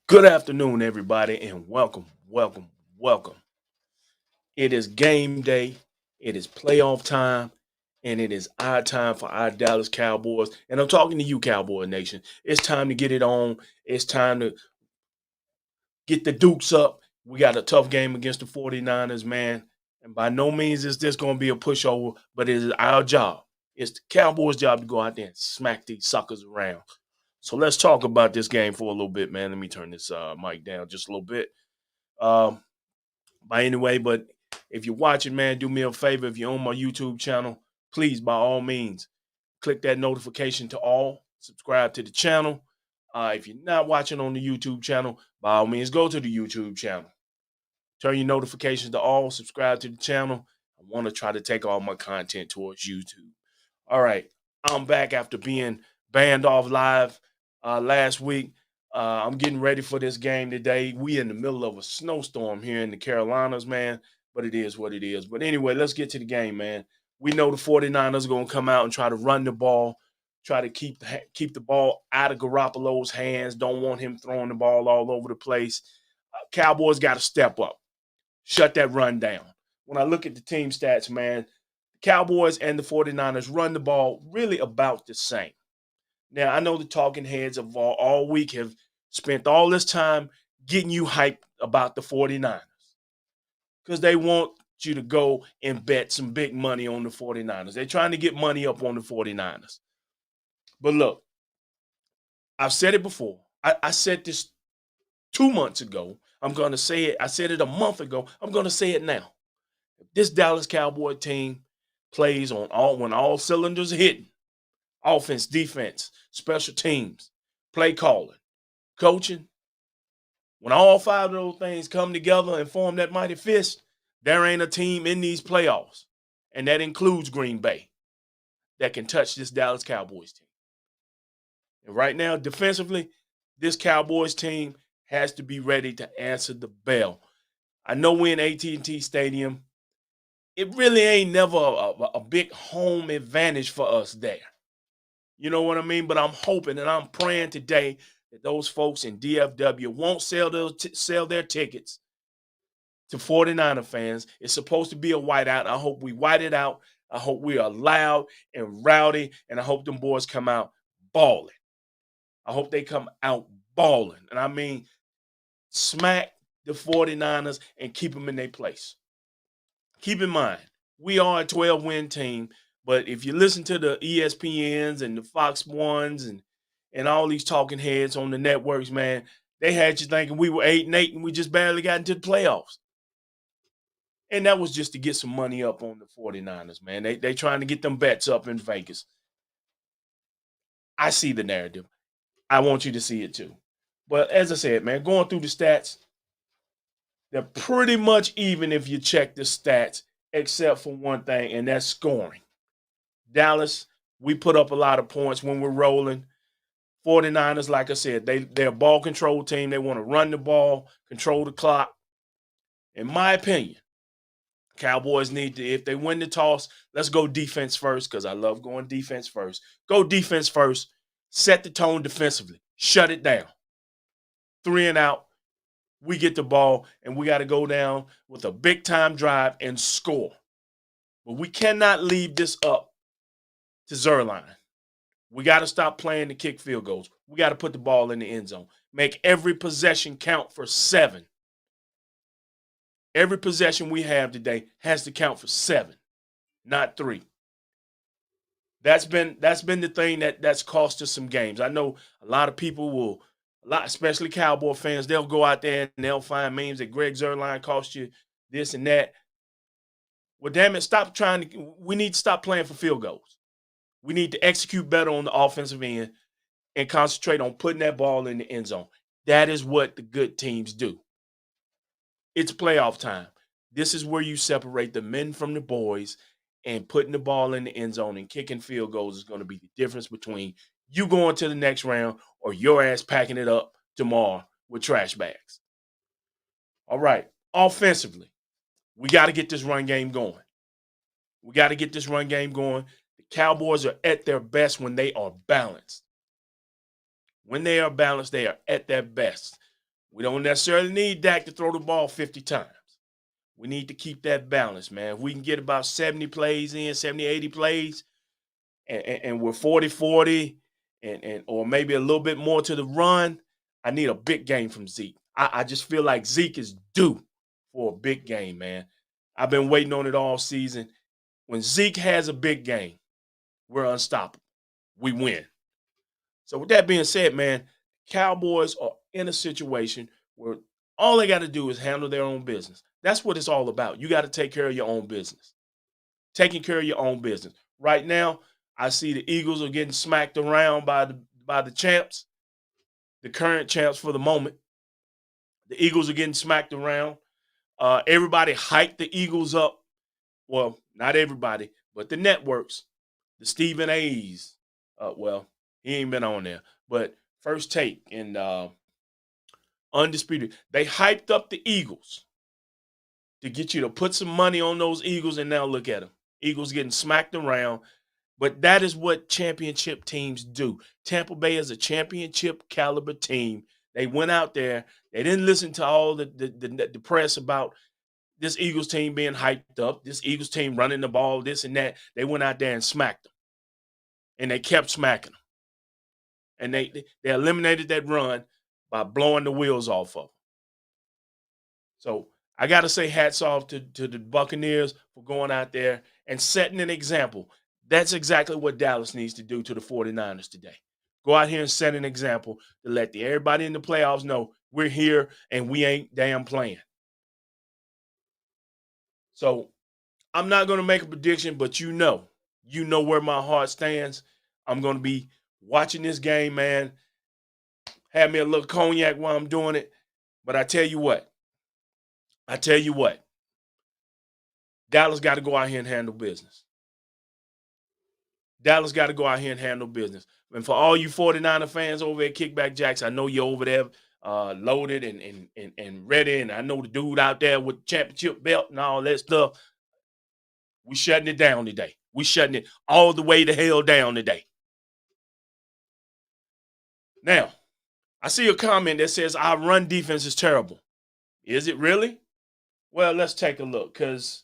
Good afternoon, everybody, and welcome. It is game day, it is playoff time, and it is our time for our Dallas Cowboys. And I'm talking to you, Cowboy Nation. It's time to get it on. It's time to get the Dukes up. We got a tough game against the 49ers, man. And by no means is this going to be a pushover, but it is our job. It's the Cowboys' job to go out there and smack these suckers around. So let's talk about this game for a little bit, man. Let me turn this mic down just a little bit. Um, by anyway, but if you're watching, man, do me a favor. If you're on my YouTube channel, please, by all means, click that notification to all. Subscribe to the channel. If you're not watching on the YouTube channel, by all means, go to the YouTube channel. Turn your notifications to all. Subscribe to the channel. I want to try to take all my content towards YouTube. All right, I'm back after being banned off live last week. I'm getting ready for this game today. We in the middle of a snowstorm here in the Carolinas, man, but it is what it is. But anyway, let's get to the game, man. We know the 49ers are going to come out and try to run the ball, try to keep the ball out of Garoppolo's hands. Don't want him throwing the ball all over the place. Cowboys got to step up, shut that run down. When I look at the team stats, man, the Cowboys and the 49ers run the ball really about the same. Now, I know the talking heads of all week have spent all this time getting you hyped about the 49ers because they want you to go and bet some big money on the 49ers. They're trying to get money up on the 49ers. But look, I've said it before. I said this 2 months ago. I'm going to say it. I said it a month ago. I'm going to say it now. This Dallas Cowboy team plays on all cylinders are hitting. Offense, defense, special teams, play calling, coaching. When all five of those things come together and form that mighty fist, there ain't a team in these playoffs, and that includes Green Bay, that can touch this Dallas Cowboys team. And right now, defensively, this Cowboys team has to be ready to answer the bell. I know we're in AT&T Stadium. It really ain't never a big home advantage for us there. You know what I mean? But I'm hoping and I'm praying today that those folks in DFW won't sell their tickets to 49er fans. It's supposed to be a whiteout. I hope we white it out. I hope we are loud and rowdy, and I hope them boys come out balling. I hope they come out balling. And I mean, smack the 49ers and keep them in their place. Keep in mind, we are a 12-win team, but if you listen to the ESPNs and the Fox Ones and all these talking heads on the networks, man, they had you thinking we were 8-8 and we just barely got into the playoffs. And that was just to get some money up on the 49ers, man. They trying to get them bets up in Vegas. I see the narrative. I want you to see it too. But as I said, man, going through the stats, they're pretty much even if you check the stats, except for one thing, and that's scoring. Dallas, we put up a lot of points when we're rolling. 49ers, like I said, they're a ball control team. They want to run the ball, control the clock. In my opinion, Cowboys need to, if they win the toss, let's go defense first because I love going defense first. Go defense first. Set the tone defensively. Shut it down. 3 and out. We get the ball, and we got to go down with a big-time drive and score. But we cannot leave this up to Zerline. We got to stop playing to kick field goals. We got to put the ball in the end zone. Make every possession count for 7. Every possession we have today has to count for 7, not 3. That's been the thing that's cost us some games. I know a lot of people will, especially Cowboy fans, they'll go out there and they'll find memes that Greg Zerline cost you this and that. Well, damn it, we need to stop playing for field goals. We need to execute better on the offensive end and concentrate on putting that ball in the end zone. That is what the good teams do. It's playoff time. This is where you separate the men from the boys, and putting the ball in the end zone and kicking field goals is going to be the difference between you going to the next round or your ass packing it up tomorrow with trash bags. All right. Offensively, we got to get this run game going. The Cowboys are at their best when they are balanced. When they are balanced, they are at their best. We don't necessarily need Dak to throw the ball 50 times. We need to keep that balance, man. If we can get about 70 plays in, 70, 80 plays, and we're 40-40 and or maybe a little bit more to the run, I need a big game from Zeke. I just feel like Zeke is due for a big game, man. I've been waiting on it all season. When Zeke has a big game, we're unstoppable. We win. So with that being said, man, Cowboys are in a situation where all they got to do is handle their own business. That's what it's all about. You got to take care of your own business. Taking care of your own business. Right now, I see the Eagles are getting smacked around by the champs, the current champs for the moment. The Eagles are getting smacked around. Everybody hyped the Eagles up. Well, not everybody, but the networks, the Stephen A's. Well, he ain't been on there, but First Take and Undisputed, they hyped up the Eagles to get you to put some money on those Eagles, and now look at them. Eagles getting smacked around. But that is what championship teams do. Tampa Bay is a championship caliber team. They went out there. They didn't listen to all the press about this Eagles team being hyped up, this Eagles team running the ball, this and that. They went out there and smacked them. And they kept smacking them. And they eliminated that run by blowing the wheels off of them. So I got to say hats off to the Buccaneers for going out there and setting an example. That's exactly what Dallas needs to do to the 49ers today. Go out here and set an example to let everybody in the playoffs know we're here and we ain't damn playing. So I'm not going to make a prediction, but you know where my heart stands. I'm going to be watching this game, man. Have me a little cognac while I'm doing it. But I tell you what, Dallas got to go out here and handle business. Dallas got to go out here and handle business. And for all you 49er fans over at Kickback Jacks, I know you're over there loaded and ready. And I know the dude out there with the championship belt and all that stuff. We shutting it down today. We shutting it all the way to hell down today. Now, I see a comment that says our run defense is terrible. Is it really? Well, let's take a look because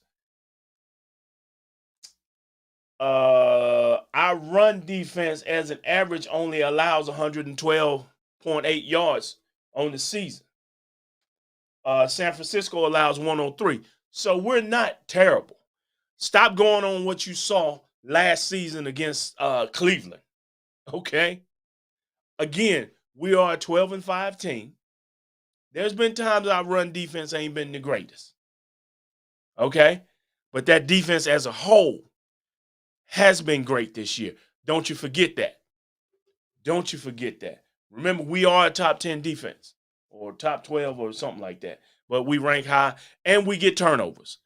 our run defense as an average only allows 112.8 yards on the season. San Francisco allows 103. So we're not terrible. Stop going on what you saw last season against Cleveland. Okay? Again, we are a 12-5 team. There's been times our run defense ain't been the greatest. Okay? But that defense as a whole has been great this year. Don't you forget that. Don't you forget that. Remember, we are a top 10 defense or top 12 or something like that. But we rank high and we get turnovers.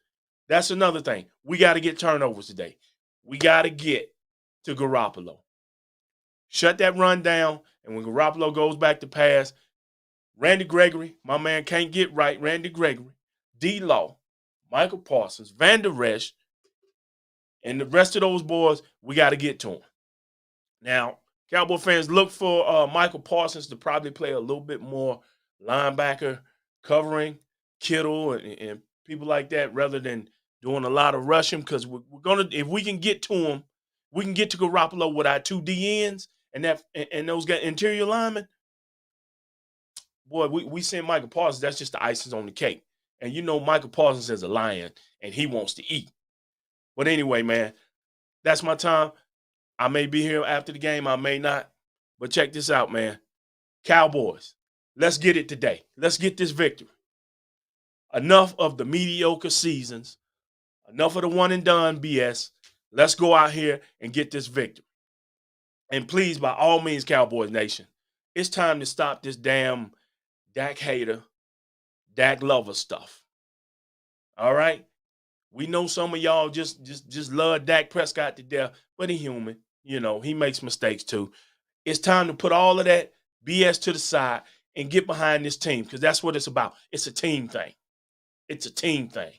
That's another thing. We got to get turnovers today. We got to get to Garoppolo. Shut that run down, and when Garoppolo goes back to pass, Randy Gregory, my man can't get right, Randy Gregory, D-Law, Michael Parsons, Van Der Esch, and the rest of those boys, we got to get to them. Now, Cowboy fans, look for Michael Parsons to probably play a little bit more linebacker covering Kittle and people like that rather than doing a lot of rushing because we're going to, if we can get to him, we can get to Garoppolo with our two DNs and those guys, interior linemen. Boy, we send Michael Parsons, that's just the icing on the cake. And you know Michael Parsons is a lion and he wants to eat. But anyway, man, that's my time. I may be here after the game. I may not. But check this out, man. Cowboys, let's get it today. Let's get this victory. Enough of the mediocre seasons. Enough of the one and done BS. Let's go out here and get this victory. And please, by all means, Cowboys Nation, it's time to stop this damn Dak hater, Dak lover stuff. All right? We know some of y'all just love Dak Prescott to death, but he's human. You know, he makes mistakes too. It's time to put all of that BS to the side and get behind this team because that's what it's about. It's a team thing. It's a team thing.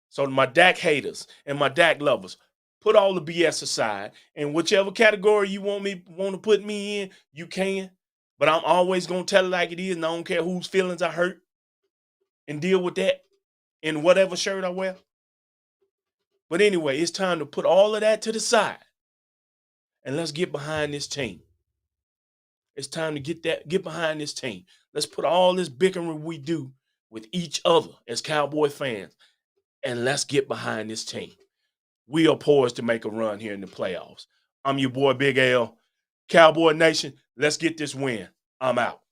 So my Dak haters and my Dak lovers, put all the BS aside and whichever category you want to put me in, you can. But I'm always going to tell it like it is, and I don't care whose feelings I hurt, and deal with that in whatever shirt I wear. But anyway, it's time to put all of that to the side, and let's get behind this team. It's time to get behind this team. Let's put all this bickering we do with each other as Cowboy fans, and let's get behind this team. We are poised to make a run here in the playoffs. I'm your boy, Big L. Cowboy Nation, let's get this win. I'm out.